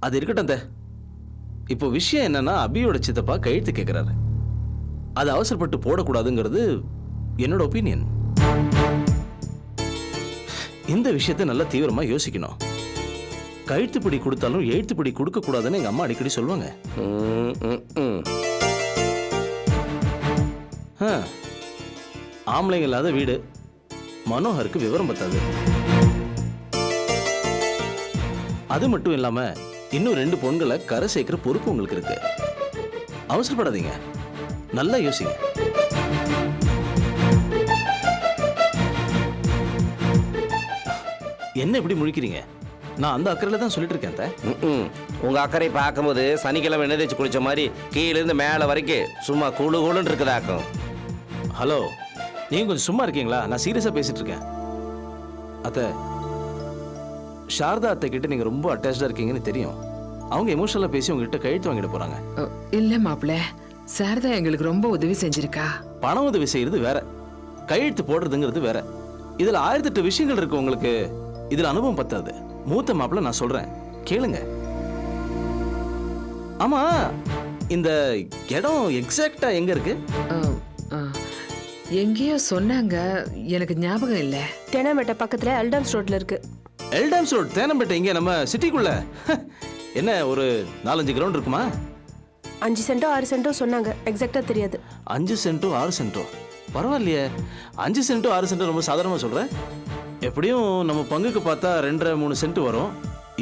அது இருக்கட்டும். இப்போ விஷயம் என்னன்னா, அபியோட சித்தப்பா கையெழுத்து கேட்கிறாரு. அது அவசரப்பட்டு போடக்கூடாதுங்கிறது என்னோட ஒப்பீனியன். இந்த விஷயத்தை நல்லா தீவிரமா யோசிக்கணும். கையெழுத்துப்படி கொடுத்தாலும் எழுத்துப்படி கொடுக்க கூடாதுன்னு எங்க அம்மா அடிக்கடி சொல்லுவாங்க. ஆம்பளைங்க இல்லாத வீடு, மனோகருக்கு விவரம் பத்தாது. அது மட்டும் இல்லாம இன்னும் 2 பொண்களை கரை சேர்க்கிற பொறுப்பு உங்களுக்கு இருக்கு. அவசரப்படாதீங்க, நல்லா யோசிங்க. என்ன இப்படி முழிக்கிறீங்க? நான் அந்த அக்கறையில தான் சொல்லிட்டு இருக்கேன். உங்க அக்கறை பார்க்கும்போது சனிக்கிழமை எண்ணெய் தேய்ச்சி குளிச்ச மாதிரி கீழிருந்து மேலே வரைக்கும் சும்மா குழு குழுன்னு இருக்குதாக்கும். ஹலோ, நீங்க கொஞ்சம் சும்மா இருக்கீங்களா? நான் சீரியஸா பேசிட்டு இருக்கேன். அத்தை, சாரதா அத்தை கிட்ட நீங்க ரொம்ப அட்டாச்சா இருக்கீங்கன்னு தெரியும். அவங்க எமோஷனலா பேசி உங்ககிட்ட கையெழுத்து வாங்கிட்டு போறாங்க. இல்ல மாப்பிள்ள, சாரதா எங்களுக்கு ரொம்ப உதவி செஞ்சிருக்கா. பண உதவி செய்யறது வேற, கையெழுத்து போடுறதுங்கிறது வேற. இதுல 1008 விஷயங்கள் இருக்கு. உங்களுக்கு இதுல அனுபவம் பத்தாது. மூத்த மாப்பிள்ள, நான் சொல்றேன் கேளுங்க. ஆமா, இந்த இடம் எக்ஸாக்டா எங்க இருக்கு? எங்கேயோ சொன்னாங்க, எனக்கு ஞாபகம் இல்ல. தேனாம்பேட்டை பக்கத்துல எல்டாம்ஸ் ரோட்ல இருக்கு. எல்டாம்ஸ் ரோட்? தேனாம்பேட்டை இங்க நம்ம சிட்டிக்குள்ள? என்ன ஒரு 4-5 கிரவுண்ட் இருக்குமா? 5 சென்டோ 6 சென்டோ சொன்னாங்க, எக்ஸாக்டா தெரியாது. 5 சென்டோ 6 சென்டோ? பரவாயில்லையே, 5 சென்டோ 6 சென்டோ ரொம்ப சாதாரணமா சொல்றேன். எப்படியும் நம்ம பங்குக்கு பார்த்தா 2.5-3 சென்ட் வரும்.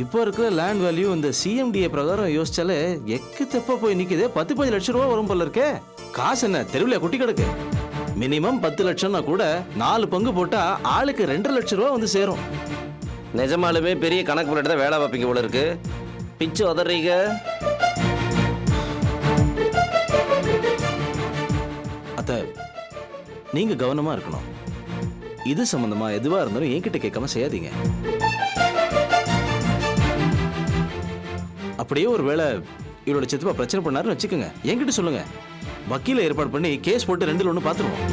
இப்போ இருக்கிற லேண்ட் வேல்யூ இந்த சிஎம்டிஏ பிரகாரம் யோசிச்சாலே எக்கு தெப்ப போய் நிக்குது. 10-15 லட்சம் ரூபா வரும் போல இருக்கே. காசு என்ன தெருவில் குட்டி கிடக்கு? மினிமம் 10 லட்சம்னா கூட 4 பங்கு போட்டா ஆளுக்கு 2.5 லட்சம் ரூபா வந்து சேரும். நிஜமாலுமே பெரிய கணக்கு பண்ணிட்டு தான் வேலை பார்ப்பீங்க போல இருக்கு. பிச்சு உதறீங்க. அத்தை, நீங்க கவனமா இருக்கணும். இது சம்பந்தமா எதுவா இருந்தாலும் என்கிட்ட கேட்காம செய்யாதீங்க. அப்படியே ஒரு வேளை இவரோட சித்தப்பா பிரச்சனை பண்ணாருன்னு வச்சுக்கோங்க, என்கிட்ட சொல்லுங்க. வக்கீல ஏற்பாடு பண்ணி கேஸ் போட்டு 2ல் 1 பார்த்துருவோம்.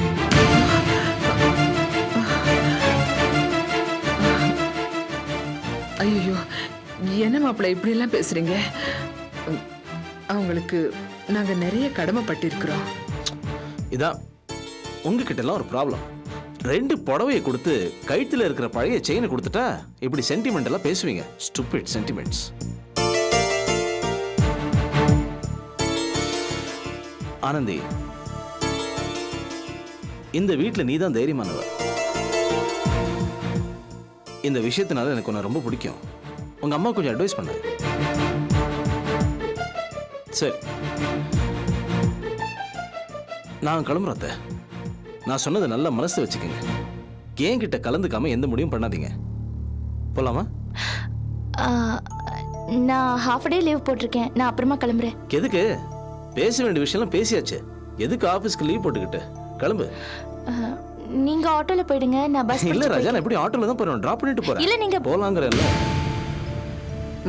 ஐயோ, என்ன மாப்பிள்ள இப்படி எல்லாம் பேசுறீங்க? அவங்களுக்கு நாங்க நிறைய கடமைப்பட்டிருக்கிறோம். இதான் உங்ககிட்ட எல்லாம் ஒரு ப்ராப்ளம். 2 புடவையை கொடுத்து கழுத்துல இருக்கிற பழைய செயினை கொடுத்துட்டா இப்படி சென்டிமெண்ட் எல்லாம் பேசுவீங்க. Stupid sentiments. ஆனந்தி, இந்த வீட்டுல நீதான் தைரியமானவ. இந்த விஷயத்தினால எனக்கு உன்னை ரொம்ப பிடிக்கும். உங்க அம்மா கொஞ்சம் அட்வைஸ் பண்ண. சரி, நான் கிளம்புறேன் அத்தை. நான் சொன்னதை நல்ல மனசு வச்சுக்கோங்க. என்கிட்ட கலந்துக்காம எந்த முடிவும் பண்ணாதீங்க. போலாமா? நான் ஹாஃப் டே லீவ் போட்டிருக்கேன். நான் அப்புறமா கிளம்புறேன். எதுக்கு? பேச வேண்டிய விஷயம்லாம் பேசியாச்சு. எதுக்கு ஆபீஸ்க்கு லீவ் போட்டுக்கிட்டு? கிளம்பு. நீங்க ஆட்டோல போயிடுங்க, நான் பஸ். இல்ல ராஜா, நான் எப்படி ஆட்டோல தான் போறேன். டிராப் பண்ணிட்டு போறேன். இல்ல நீங்க போலாங்கறல்ல.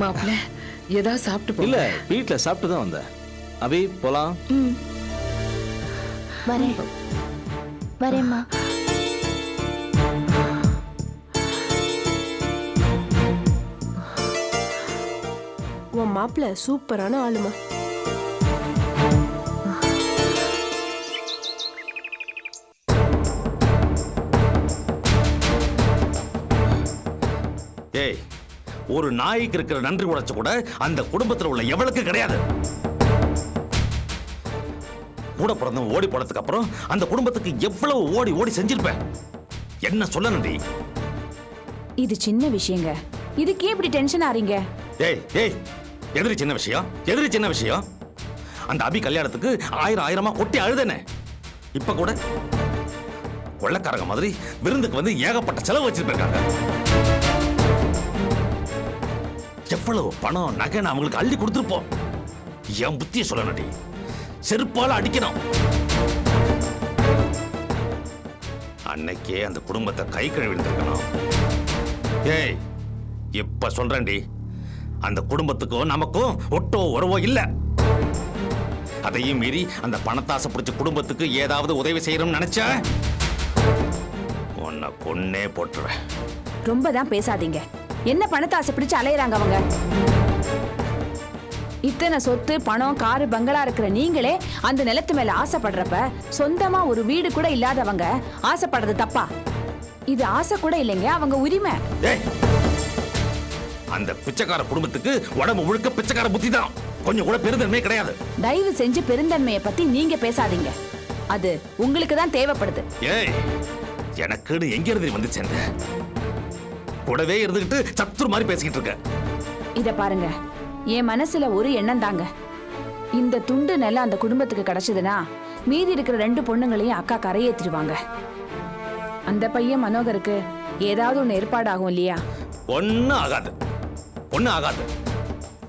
மாப்பிள்ள, ஏதாவது சாப்பிட்டு போ. இல்ல, வீட்ல சாப்பிட்டு தான் வந்தேன். அபி, போலாம். வரேன். வரேம்மா. உன் மாப்பிள்ள சூப்பரான ஆளுமா. ஏய், ஒரு நாய்க்கு இருக்கிற நன்றி உணர்ச்சி கூட அந்த குடும்பத்தில் உள்ள எவளுக்கு கிடையாது. கூட பிறந்தவன் ஓடி போனதுக்கு அப்புறம் அந்த குடும்பத்துக்கு எவ்வளவு ஓடி ஓடி செஞ்சிருப்பேன். என்ன சொல்ல நன்றி? இது சின்ன விஷயங்க, இதுக்கே இப்படி டென்ஷன் ஆறீங்க? ஏய் ஏய், எதிரி சின்ன விஷயம், எதிரி சின்ன விஷயம். அந்த அபி கல்யாணத்துக்கு 1000 கொட்டி அழுதனே. இப்ப கூட கொள்ளக்காரங்க மாதிரி விருந்துக்கு வந்து ஏகப்பட்ட செலவு வச்சிருப்பாங்க. எவ்வளவு பணம் நகைன்னு அவங்களுக்கு அள்ளி கொடுத்துருப்போம். என் புத்திய சொல்ல நடி, செருப்பால அடிக்கணும். அன்னைக்கே அந்த குடும்பத்தை கை கழுவிருந்திருக்கணும். ஏய், இப்ப சொல்றேன்டி, அந்த குடும்பத்துக்கும் நமக்கும் ஒட்டோ உறவோ இல்ல. அதையும் மீறி அந்த பணத்தாசை பிடிச்ச குடும்பத்துக்கு ஏதாவது உதவி செய்யணும்னு நினைச்ச உன்னை கொன்னே போட்டுருவேன். ரொம்ப தான் பேசாதீங்க. என்ன பணத்தை ஆசை பிடிச்சு அலையறாங்க அவங்க? இத்தனை சொத்து பணம் காரு பங்களா இருக்கிற நீங்களே அந்த நிலத்து மேல ஆசைப்படுறப்ப சொந்தமா ஒரு வீடு கூட இல்லாதவங்க ஆசைப்படுறது தப்பா? இது ஆசை கூட இல்லைங்க, அவங்க உரிமை. ஏய், அந்த பிச்சைக்கார குடும்பத்துக்கு உடம்பு முழுக்க பிச்சைக்கார புத்தி தான், கொஞ்சம் கூட பெருந்தன்மை கிடையாது. தயவு செஞ்சு பெருந்தன்மையை பத்தி நீங்க பேசாதீங்க, அது உங்களுக்கு தான் தேவைப்படுது. ஏய், எனக்குன்னு எங்க இருந்து வந்து சேர்ந்த? கூடவே இருந்துகிட்டு சத்துரு மாதிரி பேசிக்கிட்டு இருக்க. இத பாருங்க, என் மனசுல ஒரு எண்ணம் தாங்க. இந்த துண்டு நிலம் அந்த குடும்பத்துக்கு கிடைச்சதுன்னா மீதி இருக்கிற 2 பொண்ணுங்களையும் அக்கா கரையேற்றிடுவாங்க. அந்த பையன் மனோகருக்கு ஏதாவது ஒண்ணு ஏற்பாடாகும் இல்லையா? ஒன்னும் ஆகாது, ஒன்னும் ஆகாது.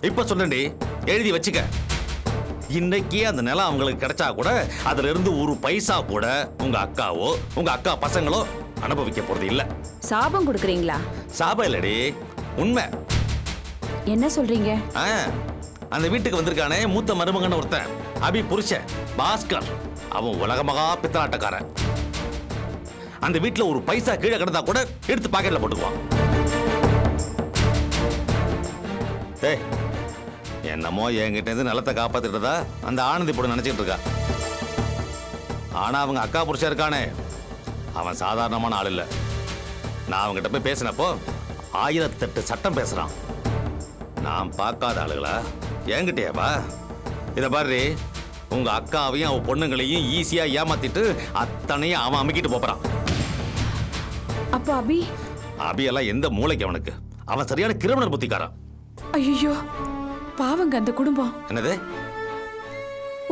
இப்ப சொல்லண்டி, எழுதி வச்சுக்க. இன்னைக்கே அந்த நிலம் அவங்களுக்கு கிடைச்சா கூட அதுல இருந்து ஒரு பைசா கூட உங்க அக்காவோ உங்க அக்கா பசங்களோ அனுபவிக்க போறது இல்ல. சாபம் கொடுக்குறீங்களா? சாபம் இல்லடி, உண்மை. என்ன சொல்றீங்க? அந்த வீட்டுக்கு வந்திருக்கானே மூத்த மருமகன் ஒருத்தன், அபி புருஷன் பாஸ்கர். அவன் உலக மகா பித்தலாட்டக்காரன். அந்த வீட்டுல ஒரு பைசா கீழே கிடந்தா கூட எடுத்து பாக்கெட்ல போட்டுக்குவான். ஏய், என்னமோ என்கிட்ட இருந்து நிலத்தை காப்பாத்திட்டதா அந்த ஆனந்தி போட நினைச்சிட்டு இருக்கா. ஆனா அவங்க அக்கா புருஷன் இருக்கானே, அவன் சாதாரணமான ஆள் இல்ல. நான் அவங்ககிட்ட போய் பேசினப்போ 1008 சட்டம் பேசுறான். நான் பார்க்காத ஆளுகளா என்கிட்டயாவா? இத பாரு, உங்க அக்காவையும் அவ பொண்ணுங்களையும் ஈஸியா ஏமாத்திட்டு அத்தனையும் அவன் அமைக்கிட்டு போறான். அப்ப அபி அபியெல்லாம் எந்த மூளைக்கு அவனுக்கு? அவன் சரியான கிரிமினல் புத்திக்காரன். ஐயோ, பாவங்க அந்த குடும்பம். என்னது?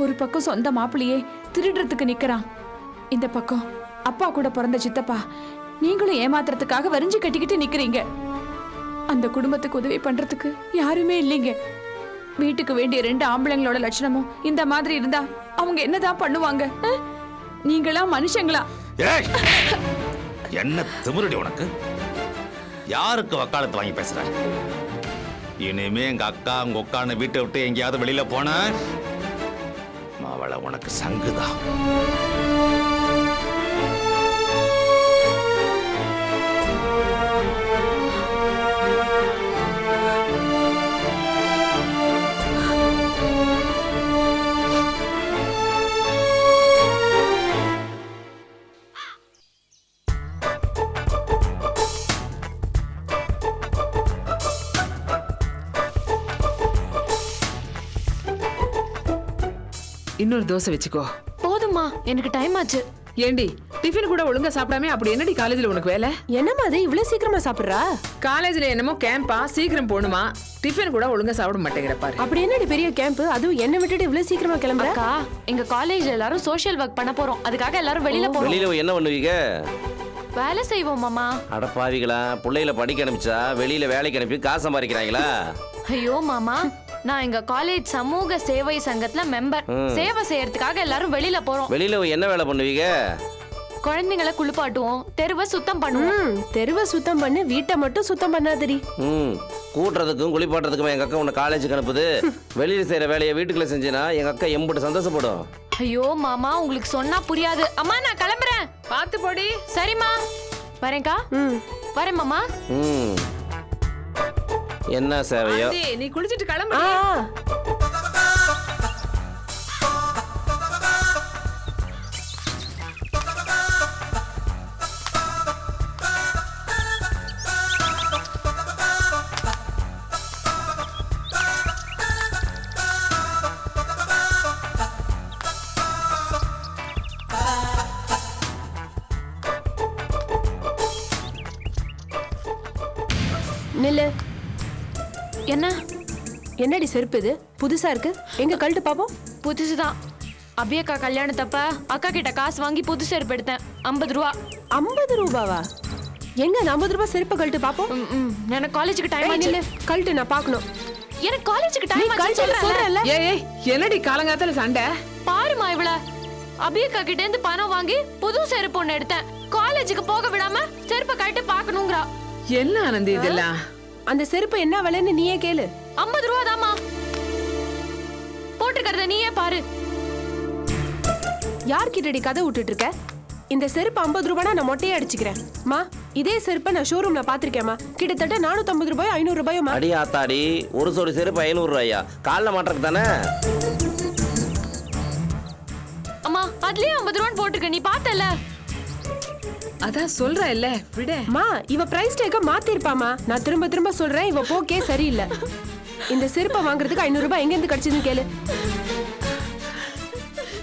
ஒரு பக்கம் சொந்த மாப்பிள்ளையே திருடுறதுக்கு நிக்கிறான், இந்த பக்கம் அப்பா கூட பிறந்த சித்தப்பா நீங்களும் ஏமாத்துறதுக்காக வரிஞ்சு கட்டிக்கிட்டு நிக்கிறீங்க. அந்த குடும்பத்துக்கு உதவி பண்றதுக்கு யாருமே இல்லைங்க. வீட்டுக்கு வேண்டிய 2 ஆம்பளைங்களோட லட்சணமும் இந்த மாதிரி இருந்தா அவங்க என்னதான் பண்ணுவாங்க? நீங்களா மனுஷங்களா? ஏய், என்ன திமிருடி உனக்கு? யாருக்கு வக்காலத்து வாங்கி பேசுற? இனிமே எங்க அக்கா உங்க உட்காந்து வீட்டை விட்டு எங்கேயாவது வெளியில போன அவளை உனக்கு சங்குதான். இன்னொரு தோசை வச்சுக்கோ. போதுமா, எனக்கு டைம் ஆச்சு. ஏண்டி டிஃபன் கூட ஒழுங்கா சாப்பிடாம அப்படி என்னடி காலேஜ்ல உனக்கு வேலை? என்னம்மா அது இவ்வளவு சீக்கிரமா சாப்பிடுறா? காலேஜ்ல என்னமோ கேம்பா, சீக்கிரம் போகணுமா? டிஃபன் கூட ஒழுங்கா சாப்பிட மாட்டேங்கிற பாரு. அப்படி என்னடி பெரிய கேம்ப்? அதுவும் என்ன விட்டுட்டு இவ்வளவு சீக்கிரமா கிளம்புற? அக்கா, எங்க காலேஜ்ல எல்லாரும் சோஷியல் ஒர்க் பண்ண போறோம். அதுக்காக எல்லாரும் வெளியில போறோம். வெளியில என்ன பண்ணுவீங்க? வேலை செய்வோம் மாமா. அடப்பாவிகளா, பிள்ளைகளை படிக்க அனுப்பிச்சா வெளியில வேலைக்கு அனுப்பி காசு சம்பாதிக்கிறாங்களா? ஐயோ மாமா, நான் எங்க காலேஜ் சமூக சேவை சங்கத்துல மெம்பர். சேவை செய்யறதுக்காக எல்லாரும் வெளியில போறோம். வெளியில என்ன வேலை பண்ணுவீங்க? குழந்தைங்களை குளிப்பாட்டுவோம், தெருவை சுத்தம் பண்ணுவோம். தெருவை சுத்தம் பண்ணு, வீட்டை மட்டும் சுத்தம் பண்ணாதடி. கூட்டுறதுக்கும் குளிப்பாட்டுறதுக்கும் எங்க அக்கா உன்னை காலேஜுக்கு அனுப்புது. வெளியில செய்யற வேலையை வீட்டுக்குள்ள செஞ்சேனா எங்க அக்கா எம்பிட்டு சந்தோஷப்படும். ஐயோ மாமா, உங்களுக்கு சொன்னா புரியாது. அம்மா நான் கிளம்புறேன். பாத்து போடி. சரிம்மா, வரேன்க்கா. வரேன் மாமா. என்ன சேவையோ. நீ குளிச்சிட்டு கிளம்பு. நில்லு. என்ன? என்னடி செருப்பு இது? புதுசா இருக்கு, எங்க கழட்டு பாப்போம். புதுசுதான். அபியக்கா கல்யாணத்தப்ப அக்கா கிட்ட காசு வாங்கி புது செருப்பு எடுத்தேன், 50 ரூபா. 50 ரூபாவா? எங்க 50 ரூபாய் செருப்பு கழட்டு பாப்போம். எனக்கு காலேஜுக்கு டைம் ஏய், ஆச்சு. நில்லு, கழட்டு, நான் பார்க்கணும். எனக்கு காலேஜுக்கு நீ டைம் ஆச்சு கழட்டு சொல்றல. ஏய் என்னடி காலங்காத்தால சண்டை? பாருமா இவள. அபியக்கா கிட்ட இருந்து பணம் வாங்கி புது செருப்பு ஒண்ணு எடுத்தேன். காலேஜுக்கு போக விடாம செருப்பை கழட்டு பார்க்கணுங்கறா. என்ன ஆனந்தி இதெல்லாம்? அந்த செருப்பு என்ன விலைன்னு நீயே கேளு. 50 ரூபா தாமா. போட்டுக்கறத நீயே பாரு. யார்கிட்டடி கதை விட்டுட்டு இருக்க? இந்த செருப்பு 50 ரூபானா நான் மொட்டையே அடிச்சுக்கிறேன். மா இதே செருப்பை நான் ஷோரூம்ல பாத்திருக்கேன்மா. கிட்டத்தட்ட 450 ரூபாய் 500 ரூபாயுமா? அடி ஆத்தாடி, ஒரு சோடி செருப்பு 500 ரூபாயா? காலில் மாட்டுறதுக்கு தானே? அம்மா அதுலயே 50 ரூபான்னு போட்டுக்க, நீ பார்த்தல. அதான் சொல்ற இல்ல, விட. மா இவ பிரைஸ் டேக்க மாத்திருப்பாமா. நான் திரும்ப திரும்ப சொல்றேன், இவ போக்கே சரியில்லை. இந்த செருப்பை வாங்குறதுக்கு 500 ரூபாய் எங்க இருந்து கிடைச்சதுன்னு கேளு.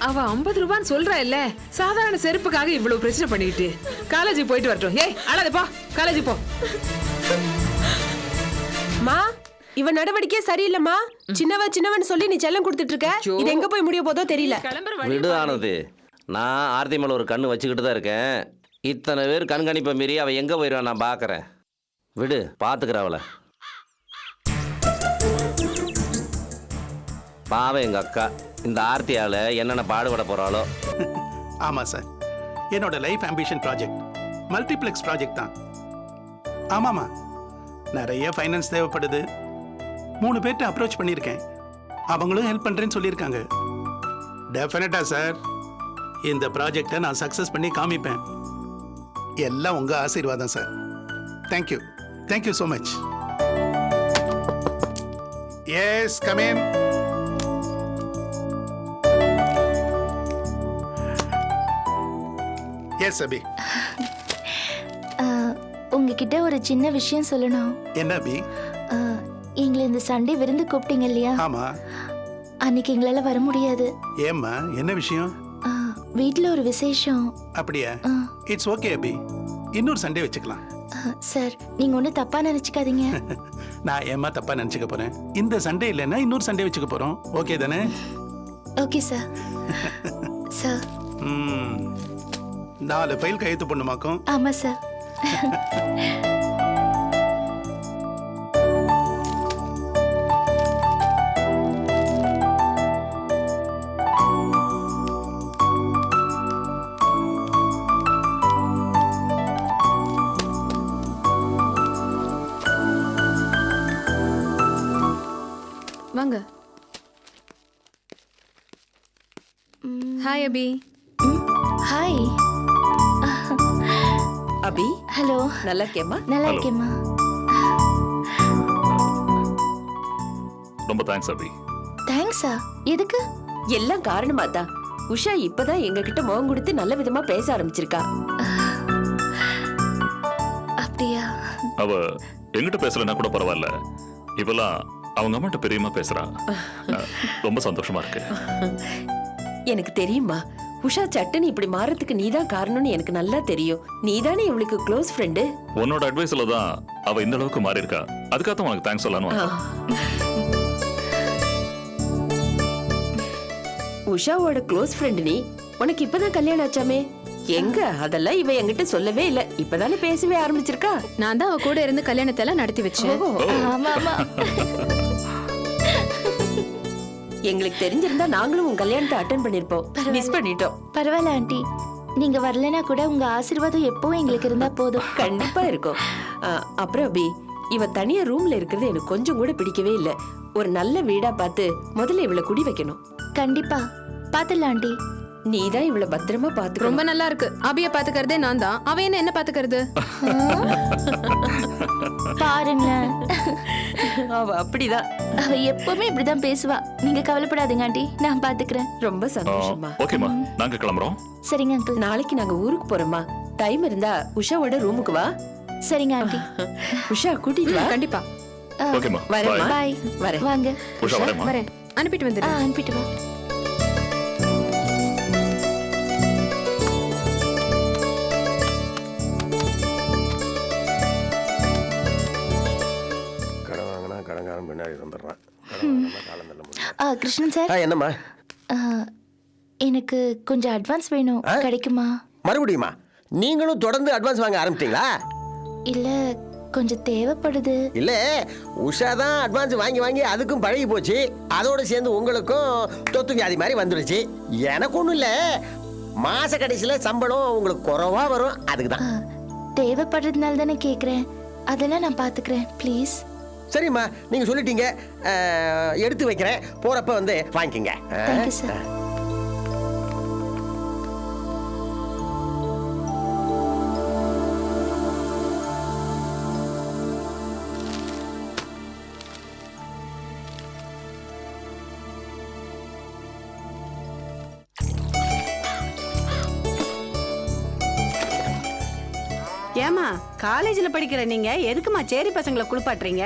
அவ 50 ரூபான்னு சொல்றா இல்ல, சாதாரண செருப்புக்காக இவ்வளவு பிரச்சனை பண்ணிக்கிட்டு. காலேஜுக்கு போயிட்டு வரட்டும். ஏய் அழாத, போ காலேஜுக்கு போ. மா இவ நடவடிக்கையே சரியில்லைம்மா. சின்னவன் சொல்லி நீ செல்லம் கொடுத்துட்டு இருக்க. இது எங்க போய் முடிய போதோ தெரியல. கிளம்புற வழி விடு ஆனது, நான் ஆர்த்தி மேல ஒரு கண்ணு வச்சுக்கிட்டு தான் இருக்கேன். இத்தனை பேர் கண்காணிப்பை மீறி அவ எங்க போயிடுவான் நான் பாக்குறேன். விடு, பாத்துக்கிற அவளை. பாவம் எங்க அக்கா, இந்த ஆர்த்தியால என்னென்ன பாடுபட போறாளோ. ஆமாம் சார், என்னோட life ambition project multiplex project தான். ஆமாம்மா, நிறைய ஃபைனான்ஸ் தேவைப்படுது. 3 பேர்கிட்ட அப்ரோச் பண்ணியிருக்கேன். அவங்களும் ஹெல்ப் பண்ணுறேன்னு சொல்லியிருக்காங்க. டெஃபினட்டாக சார், இந்த ப்ராஜெக்டை நான் சக்ஸஸ் பண்ணி காமிப்பேன். எல்லாம் உங்கள் ஆசீர்வாதம் sir. Thank you, thank you so much. Yes, come in. Yes Abhi. உங்ககிட்ட ஒரு சின்ன விஷயம் சொல்லணும். என்ன அபி? எங்களை இந்த சண்டே விருந்து கூப்பிட்டீங்க இல்லையா? ஆமா. அன்னைக்கு எங்களால வர முடியாது. ஏம்மா, என்ன விஷயம்? வீட்ல ஒரு விசேஷம். அப்படியா? இட்ஸ் ஓகே அபி, இன்னொரு சண்டே வச்சுக்கலாம். சார், நீங்க ஒன்றும் தப்பா நினைச்சுக்காதீங்க. நான் ஏம்மா தப்பா நினைச்சுக்க போறேன்? இந்த சண்டே இல்லைன்னா இன்னொரு சண்டே வச்சுக்க போறோம். ஓகே தானே? Okay sir. சார். 4 ஃபைல் கையெழுத்து பண்ணுமாக்கும். ஆமா சார். வாங்க. ஹாய் அபி. ஹாய். அபி, ஹலோ. நல்லா இருக்கேம்மா. நல்லா இருக்கேம்மா. ரொம்ப தேங்க்ஸ் அபி. தேங்க்ஸா? எதுக்கு? எல்லாம் காரணமா தான். உஷா இப்பதான் எங்க கிட்ட முகம் கொடுத்து நல்ல விதமா பேச ஆரம்பிச்சிருக்கா. அப்படியா? அவ எங்கிட்ட பேசலன்னா கூட பரவாயில்ல, இப்பெல்லாம் அவங்க அம்மாட்ட பெரியமா பேசுறா. ரொம்ப சந்தோஷமா இருக்கு. எனக்கு தெரியுமா, உஷா சட்டுன்னு இப்படி மாறதுக்கு நீதான் காரணம்னு எனக்கு நல்லா தெரியும். நீதானே இவளுக்கு க்ளோஸ் ஃப்ரெண்டு. உன்னோட அட்வைஸ்ல தான் அவ இந்த அளவுக்கு மாறி இருக்கா. அதுக்காக உனக்கு தேங்க்ஸ் சொல்லணும். உஷாவோட க்ளோஸ் ஃப்ரெண்டு நீ. உனக்கு இப்பதான் கல்யாணம் ஆச்சாமே? எங்க அதெல்லாம் இவ என்கிட்ட சொல்லவே இல்ல. இப்பதானே பேசவே ஆரம்பிச்சிருக்கா. நான் தான் அவ கூட இருந்து கல்யாணத்தெல்லாம் நடத்தி வச்சேன். ஆமா ஆமா. எங்களுக்கு தெரிஞ்சிருந்தா நாங்களும் உன் கல்யாணத்தை அட்டெண்ட் பண்ணிருப்போம். மிஸ் பண்ணிட்டோம். பரவாயில்ல ஆண்டி, நீங்க வரலனா கூட உங்க ஆசீர்வாதம் எப்பவும் எங்களுக்கு இருந்தா போதும். கண்டிப்பா இருக்கும். அப்புறம் அபி, இவ தனியா ரூம்ல இருக்கிறது எனக்கு கொஞ்சம் கூட பிடிக்கவே இல்ல. ஒரு நல்ல வீடா பார்த்து முதல்ல இவளை குடி வைக்கணும். கண்டிப்பா பாத்துடலாம் ஆண்டி. நீதான் இவளை பத்திரமா பாத்து. ரொம்ப நல்லா இருக்கு. அபிய பாத்துக்கிறதே நான் தான். அவ என்ன பாத்துக்கிறது? பாருங்களேன், அவ அப்படிதான். அவ எப்பவுமே இப்படிதான் பேசுவா. நீங்க கவலைப்படாதீங்க ஆண்டி, நான் பாத்துக்கிறேன். ரொம்ப சந்தோஷமா. ஓகேமா, நாங்க கிளம்புறோம். சரிங்க அங்கிள். நாளைக்கு நாங்க ஊருக்கு போறோமா. டைம் இருந்தா உஷாவோட ரூமுக்கு வா. சரிங்க ஆண்டி. உஷா கூட்டிட்டு வா. கண்டிப்பா ஓகேமா, வரேம்மா. பாய். வரேன். வாங்க. உஷா வரேம்மா. வரேன். அனுப்பிட்டு வந்துடு. அனுப்பிட்டு வா. கடங்காரம் பின்னாடி வந்துடுறான். கிருஷ்ணன் சார். என்னம்மா? எனக்கு கொஞ்சம் அட்வான்ஸ் வேணும், கிடைக்குமா? மறுபடியுமா? நீங்களும் தொடர்ந்து அட்வான்ஸ் வாங்க ஆரம்பிச்சிட்டீங்களா? இல்ல, கொஞ்சம் தேவைப்படுது. இல்ல, உஷா தான் அட்வான்ஸ் வாங்கி வாங்கி அதுக்கும் பழகி போச்சு. அதோட சேர்ந்து உங்களுக்கும் தொத்து வியாதி மாதிரி வந்துடுச்சு. எனக்கு ஒன்றும் இல்லை, மாச கடைசியில் சம்பளம் உங்களுக்கு குறைவா வரும், அதுக்கு தான். தேவைப்படுறதுனால தானே கேட்குறேன். அதெல்லாம் நான் பார்த்துக்கிறேன், ப்ளீஸ். சரிம்மா, நீங்கள் சொல்லிட்டீங்க, எடுத்து வைக்கிறேன். போகிறப்ப வந்து வாங்கிக்கங்க. Thank you sir. ஏமா காலேஜ்ல படிக்கிற நீங்க எதுக்குமா சேரி பசங்களை குளிப்பாட்டுறீங்க?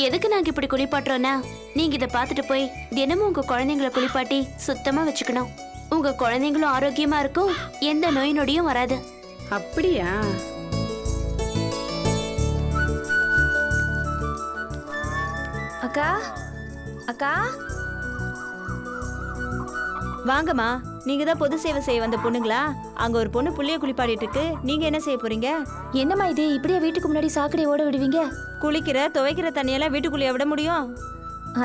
எதுக்கு நாங்க இப்படி குளிப்பாட்டுறோம்னா, நீங்க இதை பார்த்துட்டு போய் தினமும் உங்க குழந்தைங்களை குளிப்பாட்டி சுத்தமா வச்சுக்கணும். உங்க குழந்தைங்களும் ஆரோக்கியமா இருக்கும், எந்த நோய் நொடியும் வராது. அப்படியா? அக்கா, அக்கா, வாங்கம்மா. நீங்க தான் பொது சேவை செய்ய வந்த பொண்ணுங்களா? அங்க ஒரு பொண்ணு புள்ளைய குளிப்பாடிட்டு இருக்கு. நீங்க என்ன செய்ய போறீங்க? என்னம்மா இது, இப்படியே வீட்டுக்கு முன்னாடி சாக்கடை ஓட விடுவீங்க? குளிக்கிற துவைக்கிற தண்ணியெல்லாம் வீட்டுக்குள்ளேயே விட முடியும்?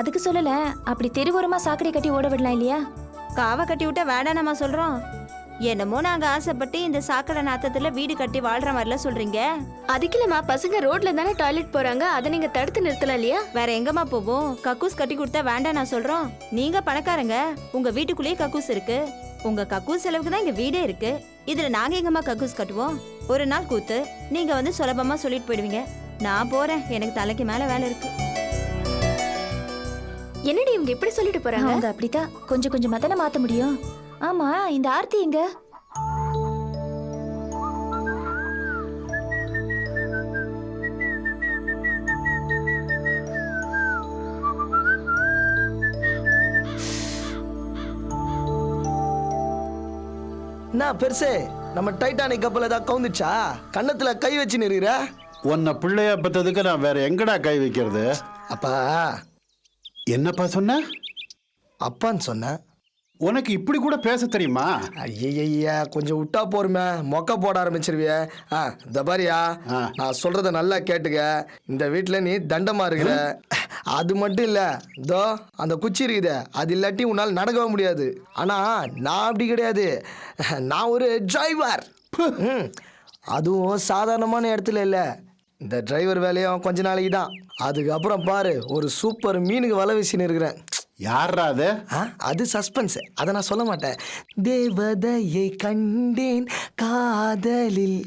அதுக்கு சொல்லல, அப்படி தெருவோரமா சாக்கடை கட்டி ஓட விடலாம் இல்லையா? காவை கட்டி விட்டா வேடானம்மா சொல்றோம். என்னமோ நாங்க ஆசைப்பட்டு இந்த சாக்கடை நாத்தத்துல வீடு கட்டி வாழ்ற மாதிரில சொல்றீங்க. அதுக்கில்லமா, பசங்க ரோட்ல தானே டாய்லெட் போறாங்க, அதை நீங்க தடுத்து நிறுத்தலாம் இல்லையா? வேற எங்கம்மா போவோம்? கக்கூஸ் கட்டி கொடுத்தா வேண்டாம் நான் சொல்றோம். நீங்க பணக்காரங்க, உங்க வீட்டுக்குள்ளேயே கக்கூஸ் இருக்கு. உங்க கக்கூஸ் செலவுக்கு தான் இங்க வீடே இருக்கு. இதுல நாங்க எங்கம்மா கக்கூஸ் கட்டுவோம்? ஒரு நாள் கூத்து, நீங்க வந்து சுலபமா சொல்லிட்டு போயிடுவீங்க. நான் போறேன், எனக்கு தலைக்கு மேல வேலை இருக்கு. என்னடி இவங்க இப்படி சொல்லிட்டு போறாங்க? அவங்க அப்படித்தான் கொஞ்சம் கொஞ்சமா தானே மாத்த முடியும். ஆமா, இந்த ஆர்த்தி எங்க? என்ன பெருசே, நம்ம டைட்டானிக் கப்பல் ஏதாவது கவுந்துச்சா? கன்னத்துல கை வச்சு நிறுகிற. உன்னை பிள்ளைய பத்ததுக்கு நான் வேற எங்கடா கை வைக்கிறது? அப்பா என்னப்பா சொன்ன? அப்பான்னு சொன்ன. உனக்கு இப்படி கூட பேச தெரியுமா? ஐயா கொஞ்சம் விட்டா போருமே, மொக்க போட ஆரம்பிச்சிருவிய. இந்த பாரியா, நான் சொல்றத நல்லா கேட்டுக்க. இந்த வீட்டுல நீ தண்டமா இருக்கிற. அது மட்டும் இல்ல, இதோ அந்த குச்சி இருக்குதே, அது இல்லாட்டி உன்னால் நடக்கவே முடியாது. ஆனா நான் அப்படி கிடையாது, நான் ஒரு டிரைவர். அதுவும் சாதாரணமான இடத்துல இல்லை. இந்த டிரைவர் வேலையும் கொஞ்ச நாளைக்கு தான். அதுக்கப்புறம் பாரு, ஒரு சூப்பர் மீனுக்கு வலை வீசின்னு இருக்கிறேன். யாரா அது? அது சஸ்பென்ஸ், அதை நான் சொல்ல மாட்டேன். தேவதையை கண்டேன் காதலில்.